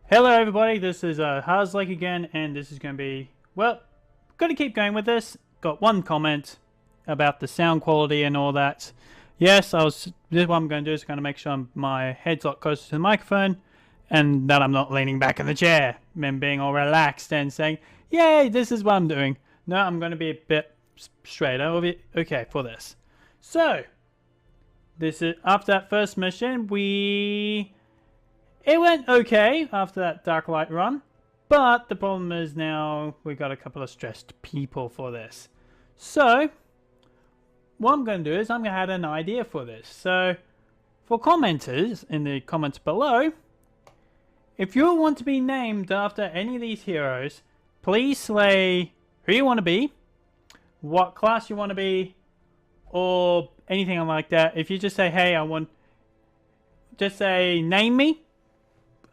Hello everybody, this is Harzlek again, and this is going to be, well, going to keep going with this. Got one comment about the sound quality and all that. Yes, this is what I'm going to do is going to make sure my head's a lot closer to the microphone, and that I'm not leaning back in the chair, and being all relaxed and saying, yay, this is what I'm doing. No, I'm going to be a bit straighter, okay, for this. So, this is, after that first mission, it went okay after that Dark Light run, but the problem is now we've got a couple of stressed people for this. So, what I'm going to do is I'm going to add an idea for this. So, for commenters in the comments below, if you want to be named after any of these heroes, please say who you want to be, what class you want to be, or anything like that. If you just say, hey, just say name me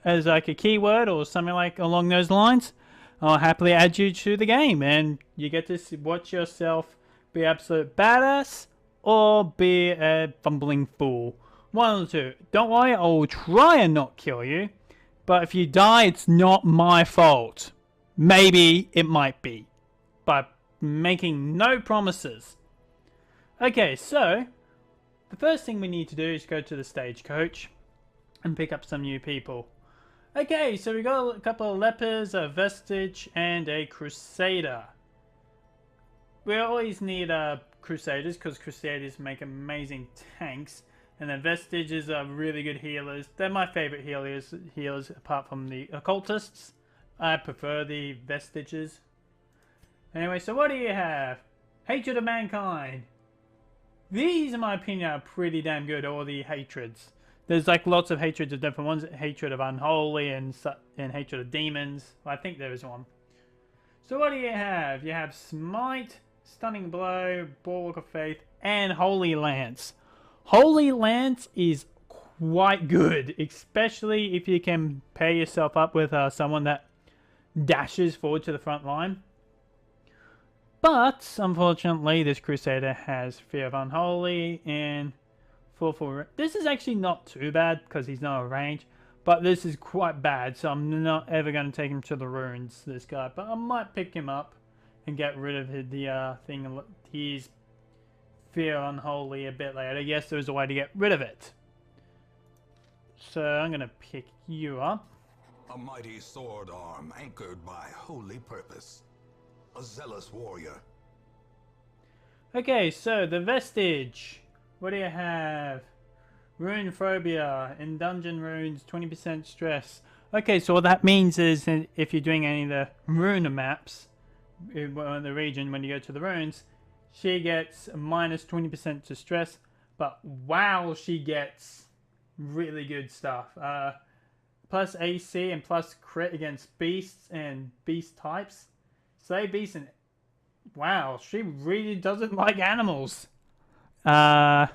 as like a keyword or something like along those lines, I'll happily add you to the game, and you get to watch yourself be absolute badass or be a fumbling fool. One of the two. Don't worry, I'll try and not kill you, but if you die, it's not my fault. Maybe it might be, but making no promises. Okay, so the first thing we need to do is go to the stagecoach and pick up some new people. Okay, so we got a couple of lepers, a vestige, and a crusader. We always need crusaders because crusaders make amazing tanks, and the vestiges are really good healers. They're my favorite healers apart from the occultists. I prefer the vestiges. Anyway, so what do you have? Hatred of mankind. These, in my opinion, are pretty damn good, all the hatreds. There's like lots of hatreds of different ones. Hatred of unholy and hatred of demons. I think there is one. So what do you have? You have smite, stunning blow, bulwark of faith, and holy lance. Holy lance is quite good, especially if you can pair yourself up with someone that dashes forward to the front line. But unfortunately, this crusader has fear of unholy and this is actually not too bad because he's not a range, but this is quite bad, so I'm not ever going to take him to the ruins, this guy. But I might pick him up and get rid of his fear unholy a bit later. Yes, there's a way to get rid of it. So I'm going to pick you up. A mighty sword arm anchored by holy purpose. A zealous warrior. Okay, so the vestige. What do you have? Rune phobia. In dungeon runes, 20% stress. Okay, so what that means is if you're doing any of the rune maps in the region, when you go to the runes, she gets minus 20% to stress. But wow, she gets really good stuff. Plus AC and plus crit against beasts and beast types. Slay beasts and... wow, she really doesn't like animals. So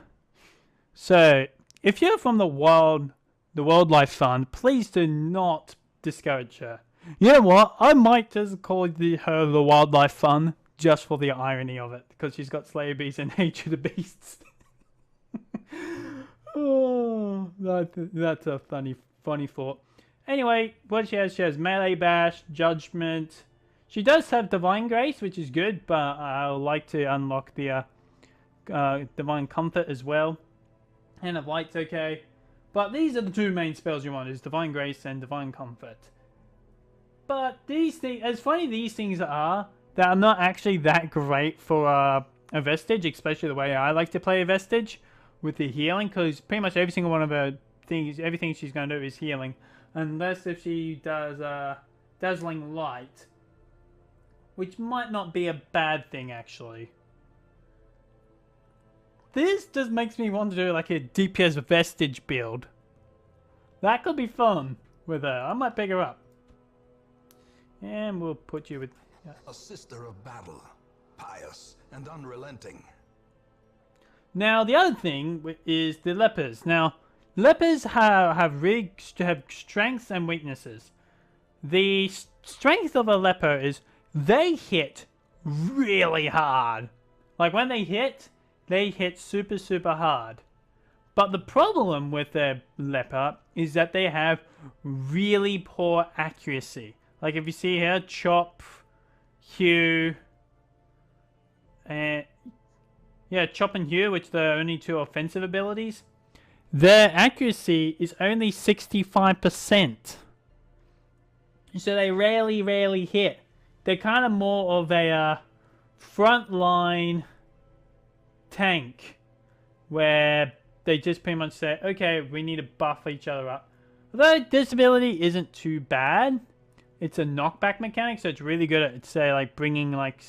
if you're from the Wildlife Fund, please do not discourage her. You know what? I might just call her the Wildlife Fund just for the irony of it, because she's got Slayer Beasts and Hatred of Beasts. Oh, that's a funny thought. Anyway, what she has melee bash, judgment. She does have divine grace, which is good, but I would like to unlock the divine comfort as well. And of light's okay. But these are the two main spells you want, is divine grace and divine comfort. But these things, as funny these things are, they are not actually that great for a vestige, especially the way I like to play a vestige with the healing, because pretty much every single one of her things, everything she's going to do is healing, unless if she does dazzling light, which might not be a bad thing actually. This just makes me want to do like a DPS vestige build. That could be fun with her. I might pick her up. And we'll put you with... A sister of battle, pious and unrelenting. Now, the other thing is the lepers. Now, lepers have strengths and weaknesses. The strength of a leper is they hit really hard. Like when they hit super hard. But the problem with their leper is that they have really poor accuracy. Like if you see here, chop, hew, and yeah, chop and hew, which are the only two offensive abilities. Their accuracy is only 65%. So they rarely hit. They're kind of more of a frontline tank where they just pretty much say, okay, we need to buff each other up. Although this ability isn't too bad. It's a knockback mechanic, so it's really good at, say, like bringing like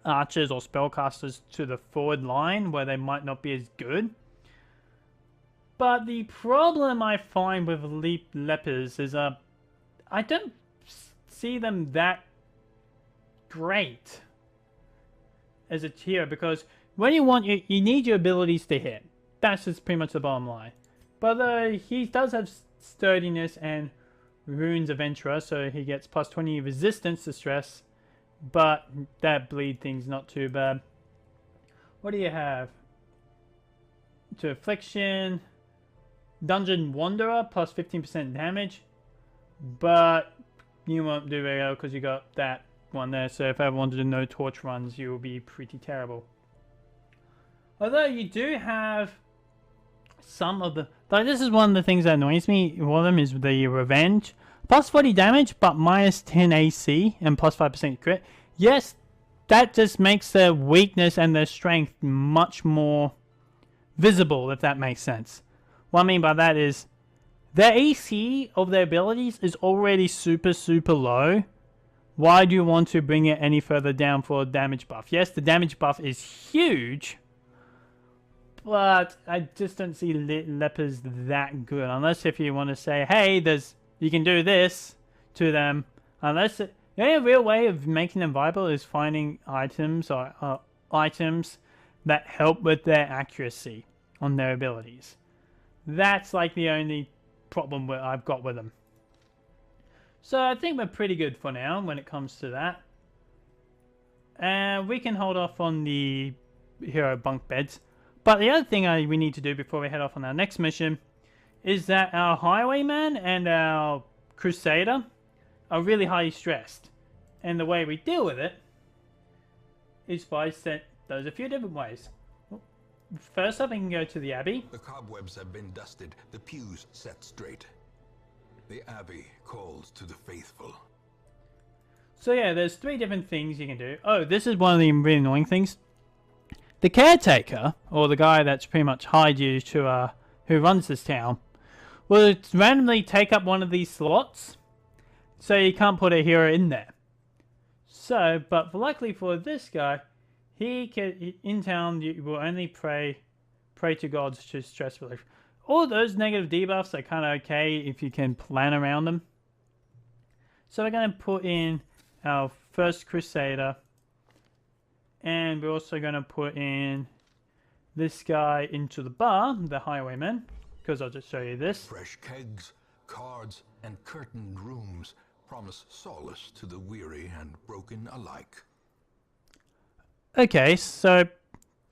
archers or spellcasters to the forward line where they might not be as good. But the problem I find with lepers is I don't see them that great as a hero, because when you want you need your abilities to hit. That's just pretty much the bottom line. But he does have sturdiness and runes adventurer, so he gets plus 20 resistance to stress, but that bleed thing's not too bad. What do you have? To affliction, dungeon wanderer plus 15% damage, but you won't do very well because you got that one there. So if I wanted to know torch runs, you will be pretty terrible. Although you do have some of the, like, this is one of the things that annoys me. One of them is the revenge, plus 40 damage, but minus 10 AC and plus 5% crit. Yes, that just makes their weakness and their strength much more visible, if that makes sense. What I mean by that is their AC of their abilities is already super low. Why do you want to bring it any further down for a damage buff? Yes, the damage buff is huge, but I just don't see lepers that good. Unless if you want to say, hey, you can do this to them. Unless the only real way of making them viable is finding items or items that help with their accuracy on their abilities. That's like the only problem I've got with them. So I think we're pretty good for now when it comes to that. And we can hold off on the hero bunk beds. But the other thing we need to do before we head off on our next mission is that our highwayman and our crusader are really highly stressed. And the way we deal with it is by there's a few different ways. First up, we can go to the Abbey. The cobwebs have been dusted, the pews set straight. The Abbey calls to the faithful. So yeah, there's three different things you can do. Oh, this is one of the really annoying things. The caretaker, or the guy that's pretty much hired you to, who runs this town, will randomly take up one of these slots, so you can't put a hero in there. So, but luckily for this guy, in town you will only pray to gods to stress relief. All those negative debuffs are kind of okay if you can plan around them. So we're going to put in our first crusader. And we're also going to put in this guy into the bar, the highwayman, because I'll just show you this. Fresh kegs, cards, and curtained rooms promise solace to the weary and broken alike. Okay, so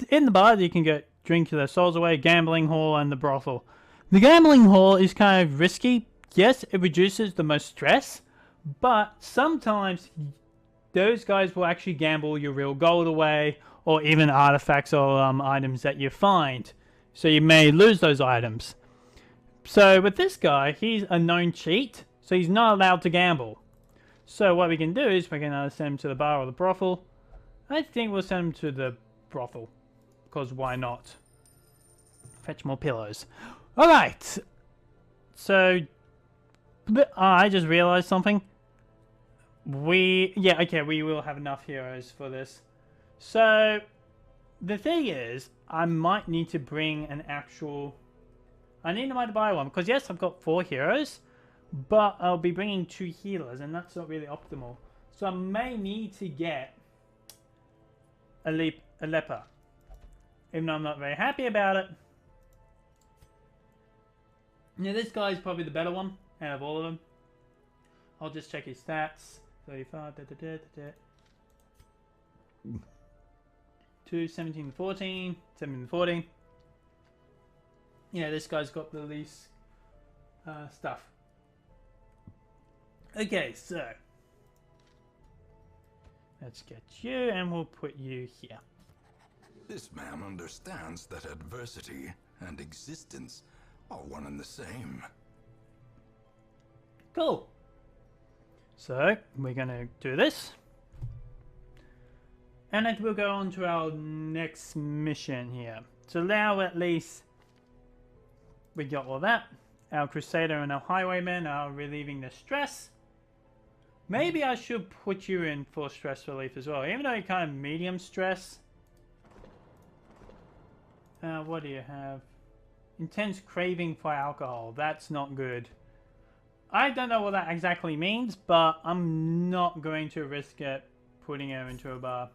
in the bar you can get drink their souls away, gambling hall, and the brothel. The gambling hall is kind of risky. Yes, it reduces the most stress, but sometimes those guys will actually gamble your real gold away, or even artifacts or items that you find. So you may lose those items. So with this guy, he's a known cheat, so he's not allowed to gamble. So what we can do is we can either send him to the bar or the brothel. I think we'll send him to the brothel, because why not? Fetch more pillows. Alright, so I just realized something. We will have enough heroes for this. So the thing is, I might need to bring an actual, I need to buy one, because yes, I've got 4 heroes, but I'll be bringing 2 healers, and that's not really optimal. So I may need to get a leper, even though I'm not very happy about it. Yeah, this guy's probably the better one out of all of them. I'll just check his stats. 35, 2, 17, 14, 17, 14. Yeah, this guy's got the least stuff. Okay, so let's get you, and we'll put you here. This man understands that adversity and existence are one and the same. Cool. So we're gonna do this, and then we'll go on to our next mission here. So now at least we got all that. Our Crusader and our Highwayman are relieving the stress. Maybe I should put you in for stress relief as well, even though you're kind of medium stress. What do you have? Intense craving for alcohol. That's not good. I don't know what that exactly means, but I'm not going to risk it putting her into a bar.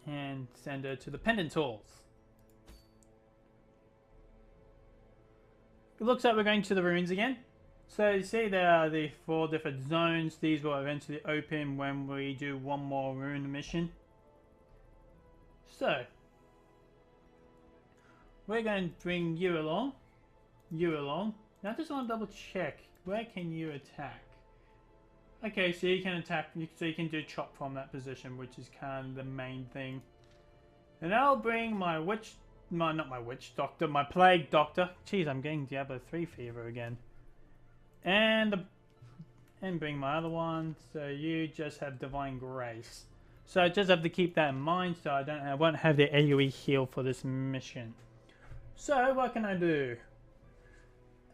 And send her to the pendant halls. It looks like we're going to the ruins again. So you see there are the 4 different zones. These will eventually open when we do one more ruin mission. So we're going to bring you along. Now I just want to double check. Where can you attack? Okay, so you can attack, so you can do chop from that position, which is kind of the main thing. And I'll bring my my plague doctor. Jeez, I'm getting Diablo 3 fever again. And bring my other one. So you just have divine grace. So I just have to keep that in mind, so I won't have the AoE heal for this mission. So what can I do?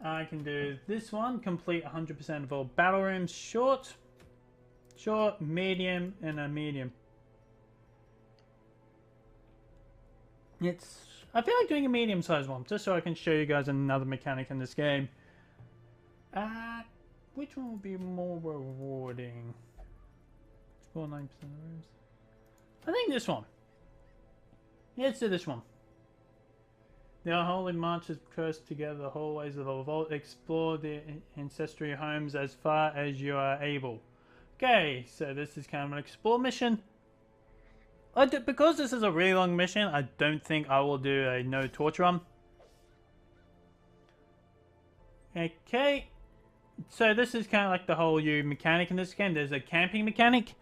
I can do this one, complete 100% of all battle rooms, short, medium, and a medium. I feel like doing a medium-sized one, just so I can show you guys another mechanic in this game. Which one will be more rewarding? Explore 9% of the rooms. I think this one. Let's do this one. The unholy marches cursed together the hallways of the vault. Explore the ancestry homes as far as you are able. Okay, so this is kind of an explore mission. Because this is a really long mission, I don't think I will do a no torch run. Okay, so this is kind of like the whole mechanic in this game. There's a camping mechanic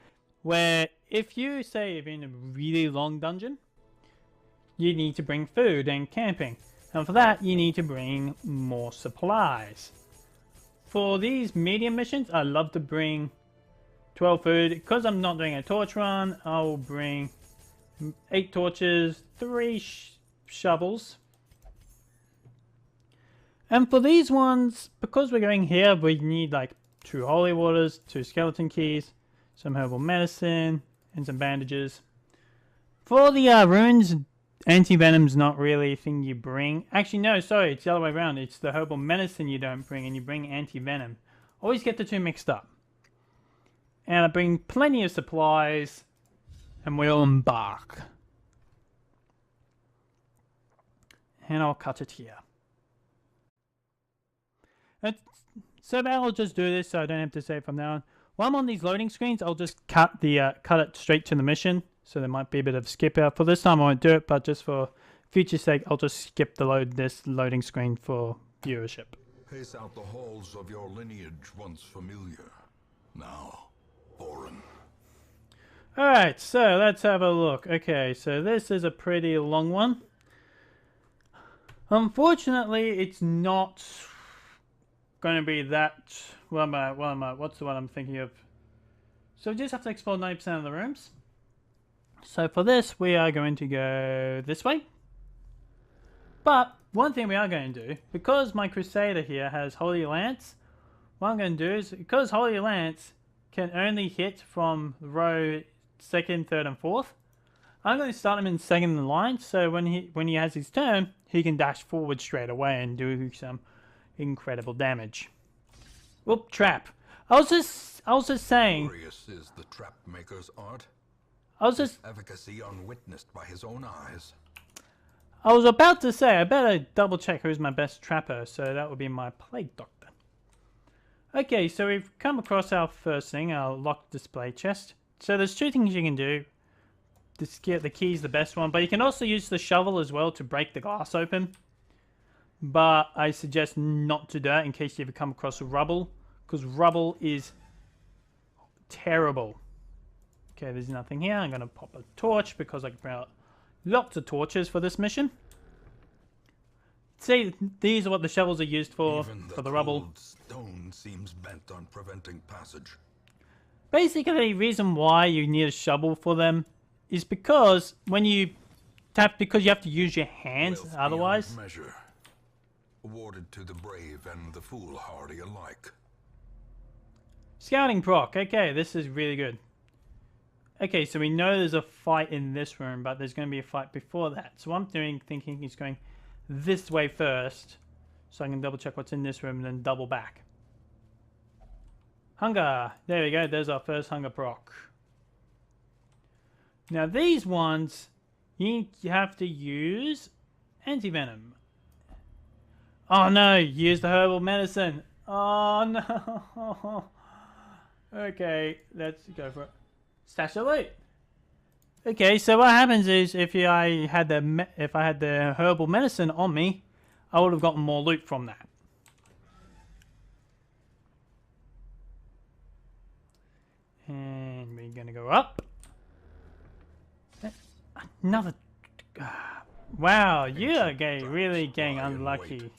where if you say you're in a really long dungeon, you need to bring food and camping. And for that, you need to bring more supplies. For these medium missions, I love to bring 12 food. Because I'm not doing a torch run, I will bring 8 torches, 3 shovels. And for these ones, because we're going here, we need like 2 holy waters, 2 skeleton keys, some herbal medicine, and some bandages. For the runes, anti-venom's not really a thing you bring. Actually, no, sorry, it's the other way around. It's the herbal medicine you don't bring, and you bring anti-venom. Always get the 2 mixed up. And I bring plenty of supplies, and we'll embark. And I'll cut it here. So I'll just do this so I don't have to save from now on. While I'm on these loading screens, I'll just cut it straight to the mission. So there might be a bit of skip out. For this time I won't do it, but just for future sake, I'll just skip this loading screen for viewership. Pace out the halls of your lineage once familiar, now foreign. Alright, so let's have a look. Okay, so this is a pretty long one. Unfortunately, it's not going to be that... what's the one I'm thinking of? So we just have to explore 90% of the rooms. So for this, we are going to go this way. But one thing we are going to do, because my Crusader here has Holy Lance, what I'm going to do is, because Holy Lance can only hit from row 2nd, 3rd, and 4th, I'm going to start him in 2nd in line, so when he has his turn, he can dash forward straight away and do some incredible damage. Whoop, trap. I was just saying... Glorious is the trap maker's art. I was just... Efficacy unwitnessed by his own eyes. I was about to say, I better double check who's my best trapper, so that would be my plague doctor. Okay, so we've come across our first thing, our locked display chest. So there's 2 things you can do. the key is the best one, but you can also use the shovel as well to break the glass open. But I suggest not to do that in case you ever come across rubble, because rubble is terrible. Okay, there's nothing here. I'm going to pop a torch because I can bring out lots of torches for this mission. See, these are what the shovels are used for the rubble. Stone seems bent on preventing passage. Basically, the reason why you need a shovel for them is because when you tap, because you have to use your hands, Wealth otherwise. beyond measure, awarded to the brave and the foolhardy alike. Scouting proc. Okay, this is really good. Okay, so we know there's a fight in this room, but there's going to be a fight before that. So what I'm thinking is going this way first, so I can double check what's in this room and then double back. Hunger. There we go. There's our first hunger proc. Now these ones, you have to use anti-venom. Oh no, use the herbal medicine. Oh no. Okay, let's go for it. Stash of loot. Okay, so what happens is if I had the herbal medicine on me, I would have gotten more loot from that. And we're gonna go up. Another. Wow, you are really getting unlucky.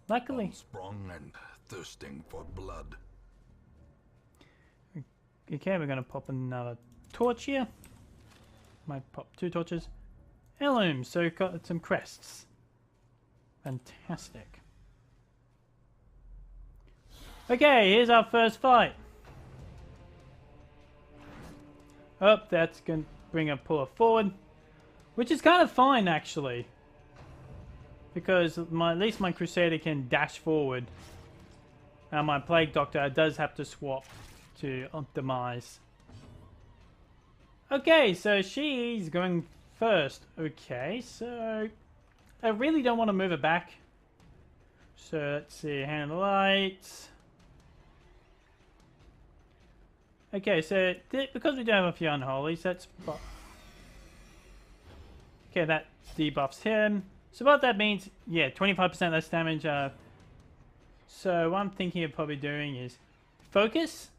Luckily. Sprung and thirsting for blood. Okay, we're gonna pop another torch here. Might pop 2 torches. Heirlooms, so we've got some crests. Fantastic. Okay, here's our first fight. Oh, that's gonna bring a puller forward, which is kind of fine actually, because at least my Crusader can dash forward, and my Plague Doctor does have to swap to optimize. Okay, so she's going first. Okay, so I really don't want to move it back. So let's see, hand of lights. Okay, so because we do have a few unholies, that's okay. That debuffs him. So what that means, yeah, 25% less damage. So what I'm thinking of probably doing is focus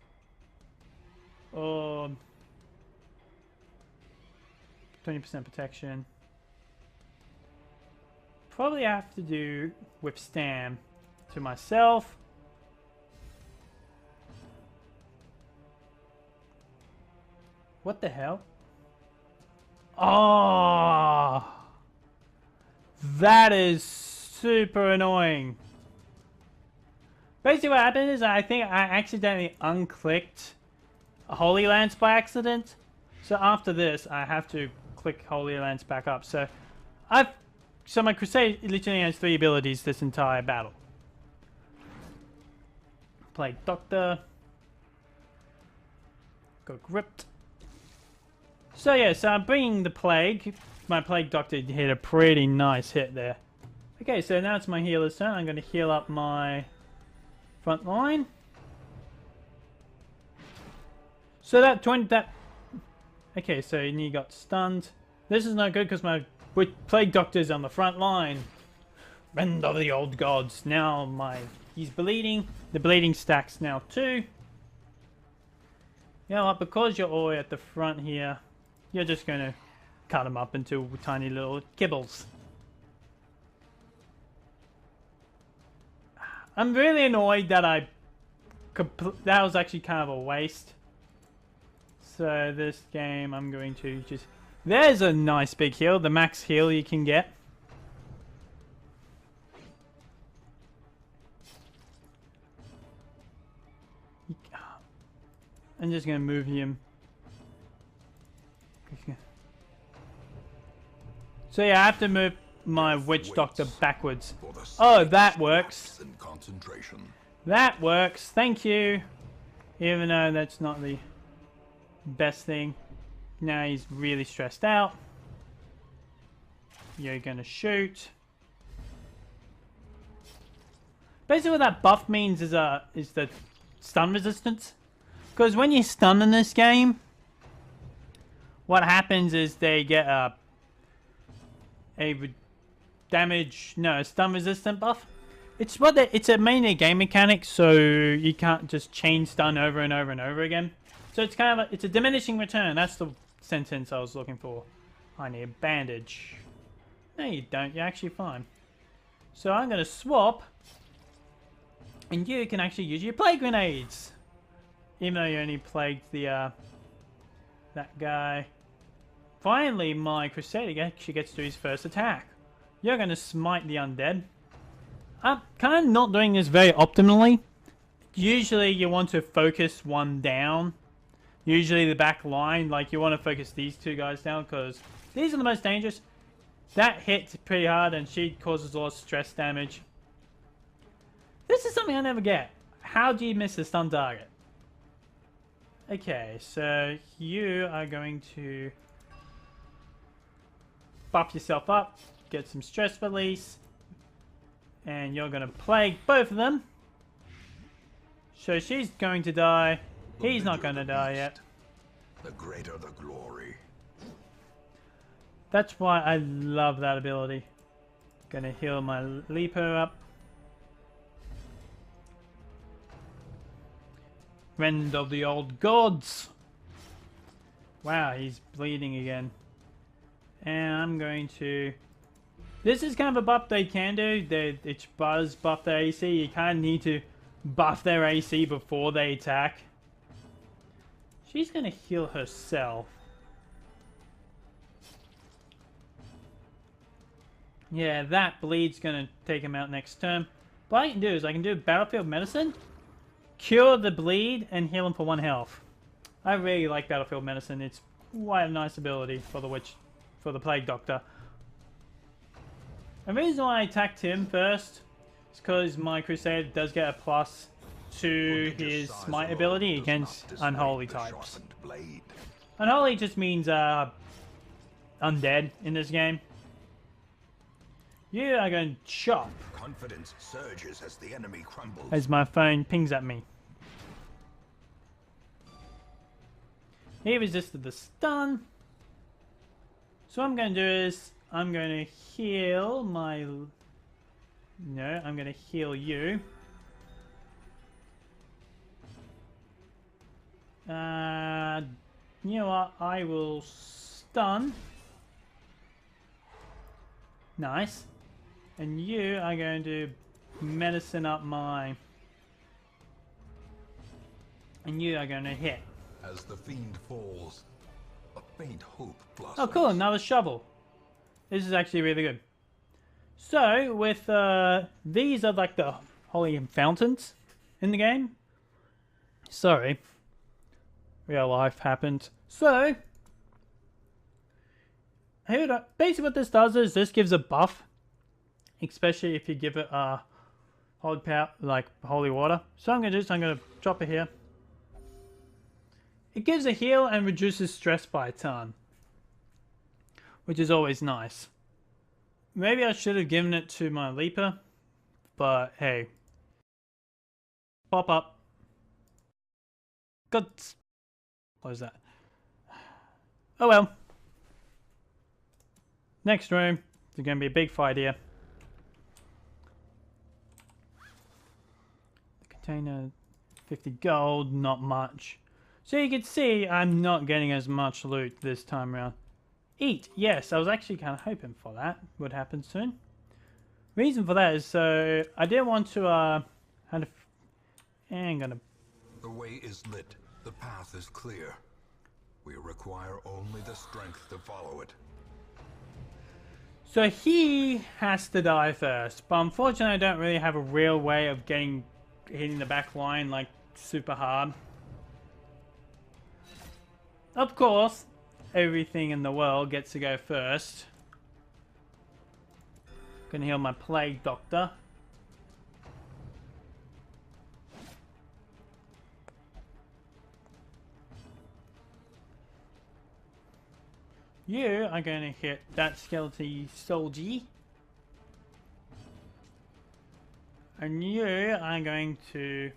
or 20% protection. Probably have to do withstand to myself. What the hell? Oh, that is super annoying. Basically what happened is I think I accidentally unclicked Holy Lance by accident. So after this I have to click Holy Lance back up. So my Crusade literally has 3 abilities this entire battle. Plague Doctor. Got gripped. So yeah, so I'm bringing the Plague. My Plague Doctor hit a pretty nice hit there. Okay, so now it's my healer's turn. I'm going to heal up my front line. So okay, so you got stunned. This is not good because my Plague Doctor's on the front line. Friend of the old gods. Now he's bleeding. The bleeding stacks now 2. You know what, because you're all at the front here, you're just going to cut him up into tiny little kibbles. I'm really annoyed that that was actually kind of a waste. So this game I'm going to just... There's a nice big heal, the max heal you can get. I'm just going to move him. So yeah, I have to move my Witch Doctor backwards. Oh, that works. That works. Thank you. Even though that's not the best thing. Now he's really stressed out. You're gonna shoot. Basically what that buff means is the stun resistance. Because when you stun in this game, what happens is they get a stun resistant buff. It's it's a mainly a game mechanic, so you can't just chain stun over and over and over again. So it's kind of it's a diminishing return. That's the sentence I was looking for. I need a bandage. No, you don't. You're actually fine. So I'm gonna swap, and you can actually use your plague grenades, even though you only plagued the that guy. Finally, my Crusader actually gets to do his first attack. You're gonna smite the undead. I'm kind of not doing this very optimally. Usually you want to focus one down. Usually the back line, like you want to focus these two guys down because these are the most dangerous. That hits pretty hard and she causes a lot of stress damage. This is something I never get. How do you miss a stun target? Okay, so you are going to buff yourself up, get some stress release. And you're going to plague both of them. So she's going to die. He's not going to die yet. The greater the glory. That's why I love that ability. Gonna heal my Leaper up. Friend of the old gods. Wow, he's bleeding again. And I'm going to... This is kind of a buff they can do. It does buff their AC. You kind of need to buff their AC before they attack. She's going to heal herself. Yeah, that bleed's going to take him out next turn. What I can do is I can do Battlefield Medicine, cure the bleed, and heal him for 1 health. I really like Battlefield Medicine. It's quite a nice ability for the Plague Doctor. The reason why I attacked him first is because my Crusader does get a plus to his smite ability against unholy types. Unholy just means undead in this game. You are going to chop. Confidence surges as the enemy crumbles. As my phone pings at me. He resisted the stun. So what I'm going to do is I'm going to heal my... No, I'm going to heal you. You know what? I will stun. Nice. And you are going to medicine up my... And you are going to hit. As the fiend falls, a faint hope blossoms. Oh, cool! Another shovel. This is actually really good. So, with these are like the holy fountains in the game. Sorry, real life happened. So, basically, what this does is this gives a buff, especially if you give it holy power, like holy water. So I'm gonna drop it here. It gives a heal and reduces stress by a ton, which is always nice. Maybe I should have given it to my Leaper, but hey. Pop up. God. Close that. Oh well. Next room. There's going to be a big fight here. The container, 50 gold, not much. So you can see I'm not getting as much loot this time around. Eat, yes, I was actually kind of hoping for that would happen soon. Reason for that is so I didn't want to I'm gonna... The way is lit, the path is clear. We require only the strength to follow it. So he has to die first, but unfortunately I don't really have a real way of hitting the back line like super hard. Of course, everything in the world gets to go first. Gonna heal my Plague Doctor. You are going to hit that skeleton soldier. And you are going to...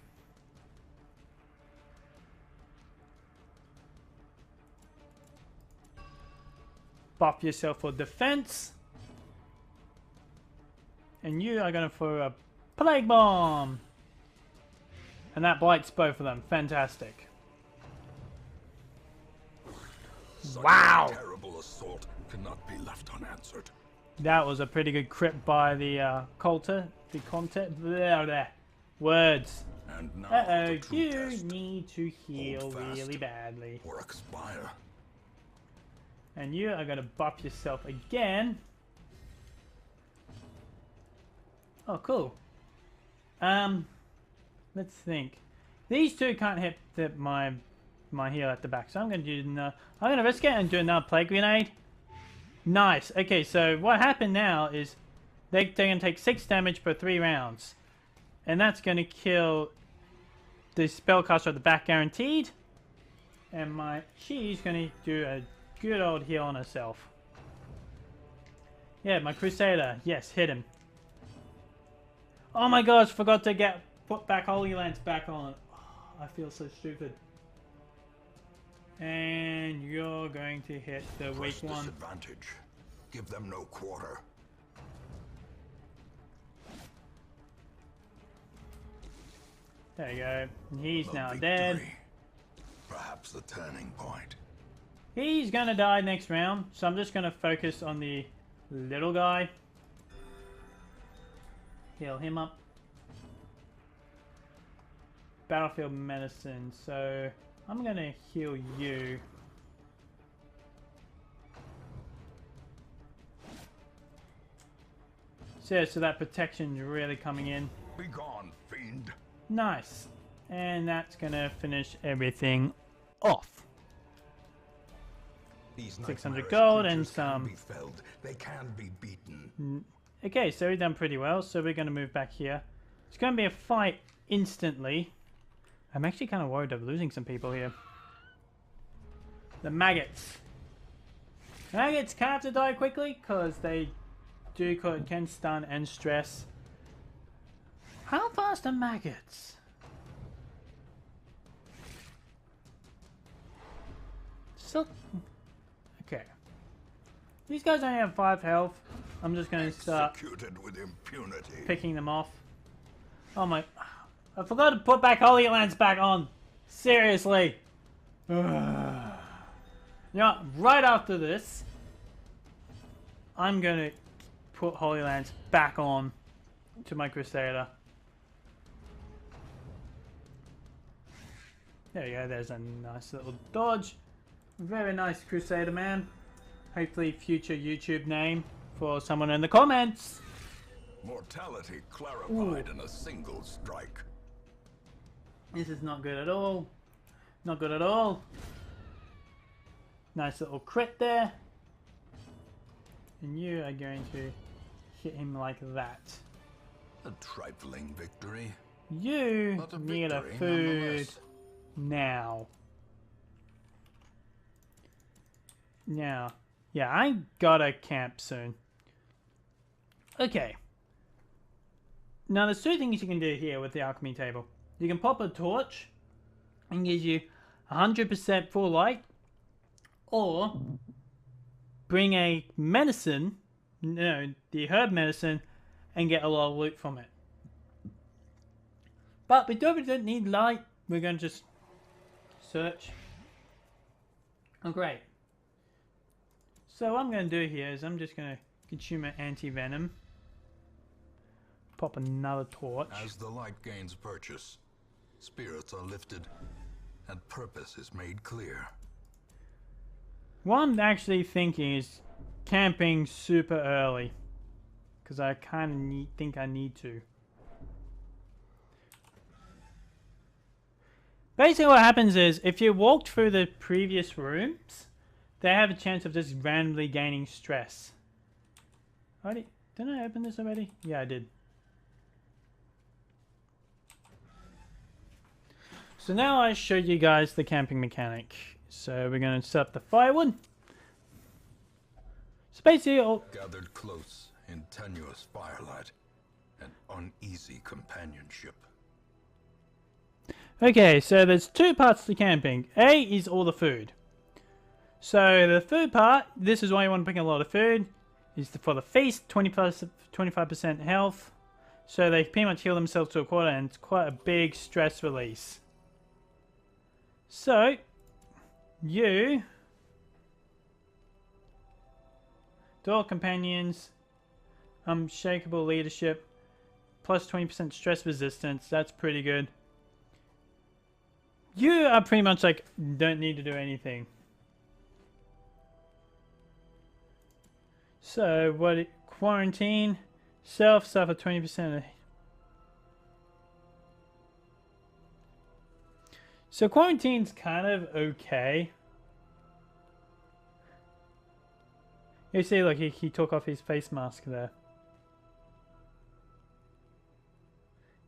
buff yourself for defense. And you are going to throw a plague bomb. And that blights both of them. Fantastic. Such Wow. a terrible assault cannot be left unanswered. That was a pretty good crit by the Coulter. The content. Words. And now Uh-oh, the true you test. need to heal Hold fast really badly. Or expire. And you are going to buff yourself again. Oh, cool. Let's think. These two can't hit my heal at the back, so I'm going to do. I'm going to risk it and do another plague grenade. Nice. Okay, so what happened now is they're going to take 6 damage per 3 rounds, and that's going to kill the spellcaster at the back guaranteed. And she's going to do a good old heal on herself. Yeah, my Crusader. Yes, hit him. Oh my gosh, forgot to put back Holy Lance back on. Oh, I feel so stupid. And you're going to hit the weak one. Disadvantage. Give them no quarter. There you go. He's The now victory. dead. Perhaps the turning point. He's gonna die next round, so I'm just gonna focus on the little guy. Heal him up. Battlefield medicine, so I'm gonna heal you. So that protection's really coming in. Be gone, fiend. Nice. And that's gonna finish everything off. These 600 nightmarish gold and creatures can some. be felled. They can be beaten. Okay, so we've done pretty well, so we're gonna move back here. It's gonna be a fight instantly. I'm actually kind of worried of losing some people here. The maggots. Maggots can have to die quickly because they can stun and stress. How fast are maggots? So, okay. These guys only have 5 health. I'm just going to start Executed with impunity. picking them off. Oh my... I forgot to put back Holy Lance back on. Seriously. You know what? Right after this, I'm going to put Holy Lance back on to my Crusader. There you go. There's a nice little dodge. Very nice, Crusader man. Hopefully future YouTube name for someone in the comments. Mortality clarified in a single strike. This is not good at all. Not good at all. Nice little crit there. And you are going to hit him like that. A trifling victory. You But a need a victory food nonetheless. now. Now, yeah, I gotta camp soon. Okay. Now, there's 2 things you can do here with the alchemy table. You can pop a torch and gives you 100% full light, or bring a medicine, the herb medicine, and get a lot of loot from it. But we don't need light. We're going to just search. Oh, great. So what I'm going to do here is I'm just going to consume an anti-venom. Pop another torch. As the light gains purchase, spirits are lifted, and purpose is made clear. What I'm actually thinking is camping super early. Because I kind of think I need to. Basically what happens is, if you walked through the previous rooms, they have a chance of just randomly gaining stress. Didn't I open this already? Yeah, I did. So now I showed you guys the camping mechanic. So we're going to set up the firewood. So basically, Gathered close in tenuous firelight and uneasy companionship. okay, so there's 2 parts to camping. A is all the food. So the third part, this is why you want to bring a lot of food, is for the feast, 25% health. So they pretty much heal themselves to a quarter, and it's quite a big stress release. So, you, Dual Companions, Unshakable Leadership, plus 20% stress resistance, that's pretty good. You are pretty much like, don't need to do anything. So, quarantine, suffer 20%. So quarantine's kind of okay. You see, look, he took off his face mask there.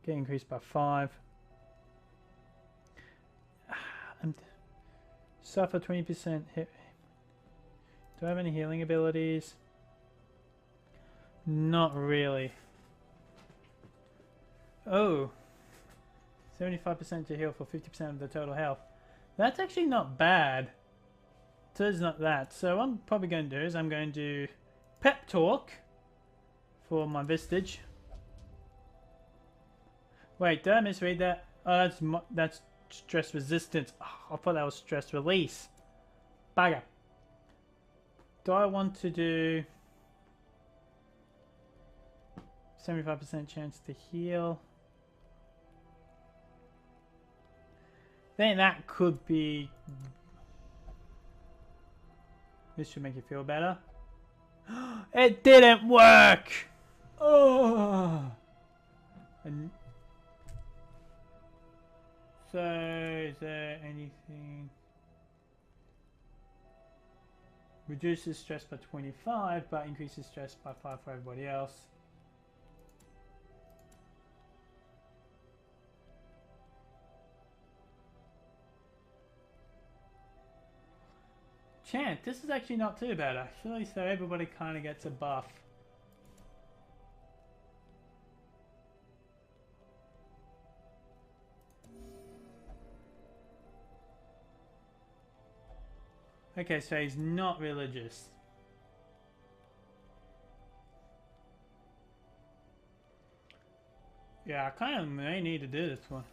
Get increased by 5. Suffer 20% hit. Do I have any healing abilities? Not really. Oh. 75% to heal for 50% of the total health. That's actually not bad. So it's not that. So what I'm probably going to do is I'm going to pep talk for my Vistage. Wait, did I misread that? Oh, that's stress resistance. Oh, I thought that was stress release. Bugger. Do I want to do 75% chance to heal? Then that could be... This should make you feel better. It didn't work! Oh! And so, is there anything... Reduces stress by 25, but increases stress by 5 for everybody else. Chant, this is actually not too bad actually, so everybody kind of gets a buff. Okay, so he's not religious. Yeah, I kind of may need to do this one.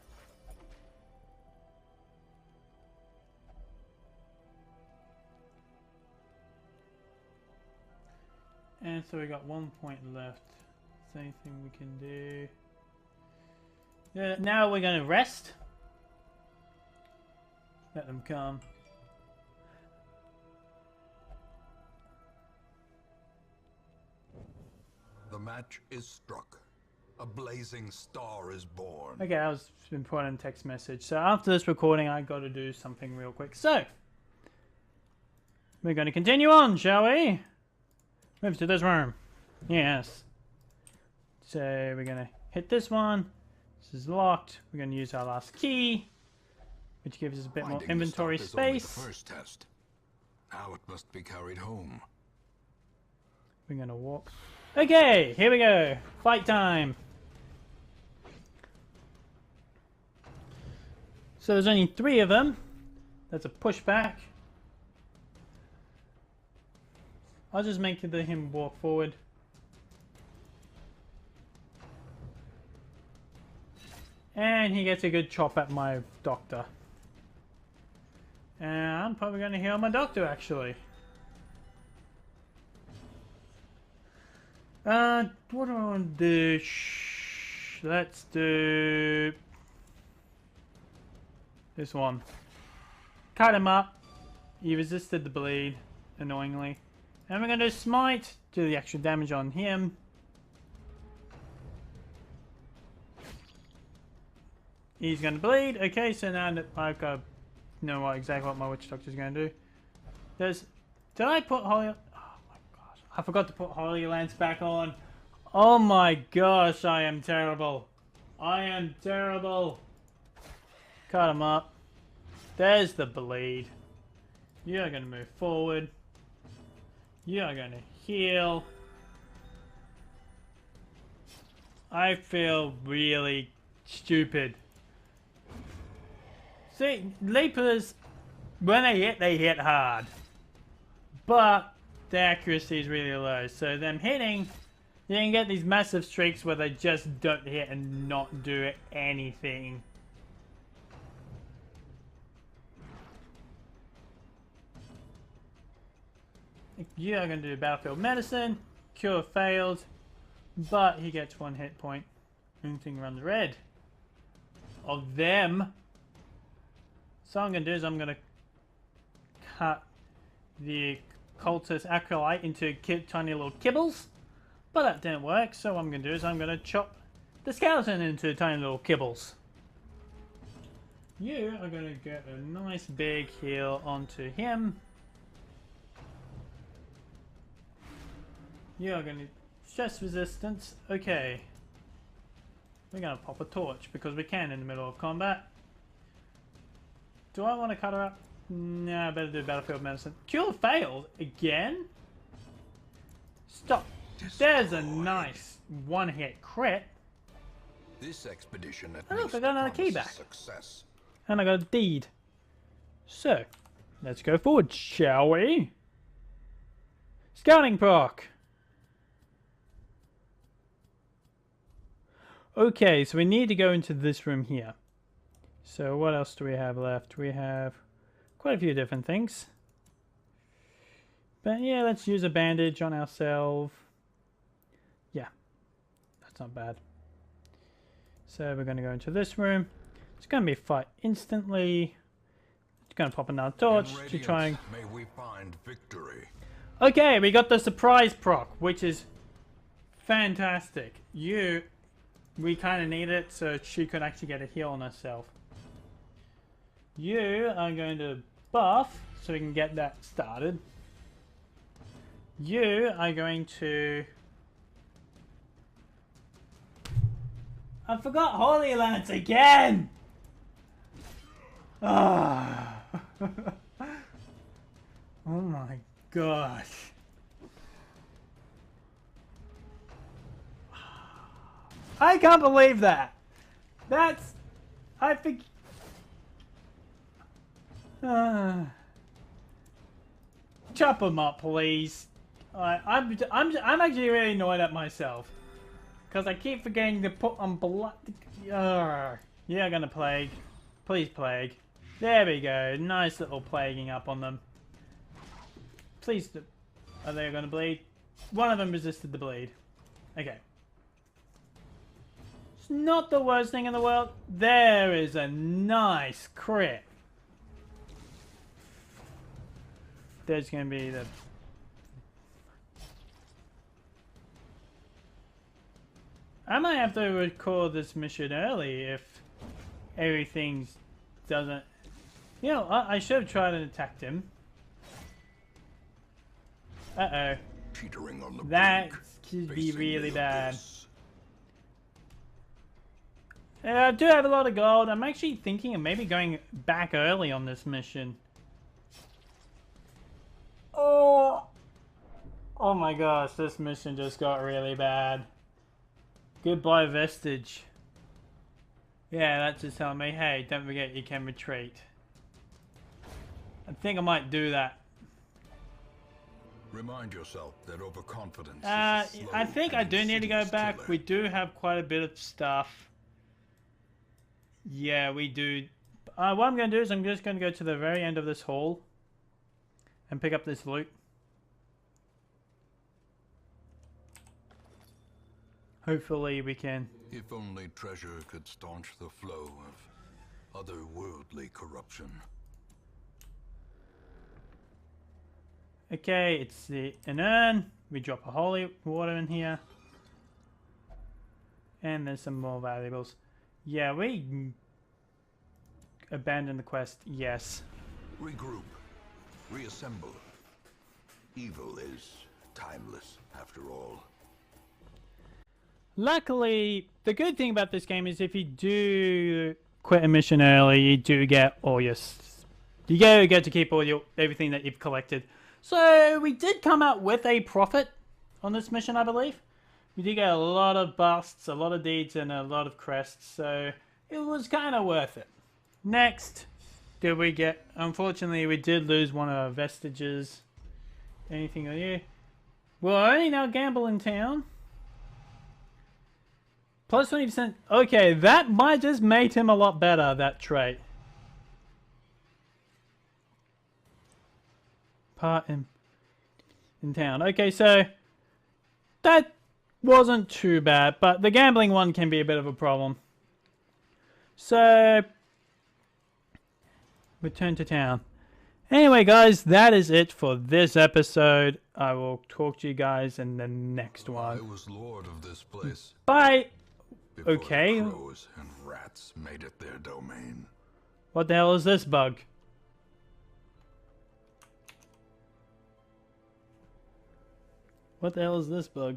And so we got 1 point left. Is there anything we can do? Yeah, now we're going to rest. Let them come. The match is struck. A blazing star is born. Okay, that was an important text message. So after this recording, I got to do something real quick. So, we're going to continue on, shall we? Move to this room. Yes. So we're going to hit this one. This is locked. We're going to use our last key, which gives us a bit more inventory space. The first test. Now it must be carried home. We're going to walk. Okay, here we go. Fight time. So there's only 3 of them. That's a pushback. I'll just make him walk forward. And he gets a good chop at my doctor. And I'm probably going to heal my doctor actually. What do I want to do? Let's do this one. Cut him up. He resisted the bleed, annoyingly. And we're going to smite, do the extra damage on him. He's going to bleed. Okay, so now that I've got to know exactly what my witch doctor is going to do. Did I put Holy... Oh my gosh. I forgot to put Holy Lance back on. Oh my gosh, I am terrible. I am terrible. Cut him up. There's the bleed. You're going to move forward. You're going to heal. I feel really stupid. See, leapers, when they hit hard. but the accuracy is really low. So them hitting, you can get these massive streaks where they just don't hit and not do anything. You are going to do battlefield medicine. Cure failed, but he gets 1 hit point. Anything runs red. Of them. So what I'm going to do is I'm going to cut the cultist acolyte into tiny little kibbles. But that didn't work, so what I'm going to do is I'm going to chop the skeleton into tiny little kibbles. You are going to get a nice big heal onto him. You are going to stress resistance. Okay. We're going to pop a torch because we can in the middle of combat. Do I want to cut her up? Nah, I better do battlefield medicine. Cure failed again? Stop. There's a nice 1-hit crit. This expedition at Oh, look, least I got another key promises back. success. And I got a deed. So, let's go forward, shall we? Scouting proc. Okay, so we need to go into this room here. So what else do we have left? We have quite a few different things. But yeah, let's use a bandage on ourselves. Yeah, that's not bad. So we're going to go into this room. It's going to be a fight instantly. It's going to pop another torch to try and... May we find victory. Okay, we got the surprise proc, which is fantastic. We kind of need it so she could actually get a heal on herself. You are going to buff so we can get that started. You are going to... I forgot Holy Lance again! Ah. Oh my gosh. I can't believe that. That's... I think... Chop him up, please. I'm actually really annoyed at myself. Because I keep forgetting to put on blood... Yeah, gonna plague. Please plague. There we go. Nice little plaguing up on them. Please... Are they gonna bleed? One of them resisted the bleed. Okay. It's not the worst thing in the world. There is a nice crit. There's going to be the... I might have to record this mission early if everything doesn't... You know, I should have tried and attacked him. Uh-oh. Teetering on the That brink, could be facing really the bad. abyss. I do have a lot of gold. I'm actually thinking of maybe going back early on this mission. Oh my gosh, this mission just got really bad. Goodbye, Vestige. Yeah, that's just telling me, hey, don't forget you can retreat. I think I might do that. Remind yourself that overconfidence is I slow think I and do need to go insidious back. killer. We do have quite a bit of stuff. Yeah, we do. What I'm going to do is I'm just going to go to the very end of this hall and pick up this loot. Hopefully we can. If only treasure could staunch the flow of otherworldly corruption. Okay, it's an urn. We drop a holy water in here. And there's some more valuables. Yeah, we abandon the quest. Yes. Regroup. Reassemble. Evil is timeless, after all. Luckily, the good thing about this game is if you do quit a mission early, you do get all your... You get to keep all your everything that you've collected. So, we did come out with a profit on this mission, I believe. We did get a lot of busts, a lot of deeds, and a lot of crests, so it was kind of worth it. Next, did we get... Unfortunately, we did lose one of our vestiges. Anything on you? We'll only now gamble in town. Plus 20%. Okay, that might just make him a lot better, that trait. Part in town. Okay, so that wasn't too bad, but the gambling one can be a bit of a problem. So, return to town. Anyway, guys, that is it for this episode. I will talk to you guys in the next one. I was lord of this place. Bye! Before Okay. the crows and rats made it their domain. What the hell is this bug? What the hell is this bug?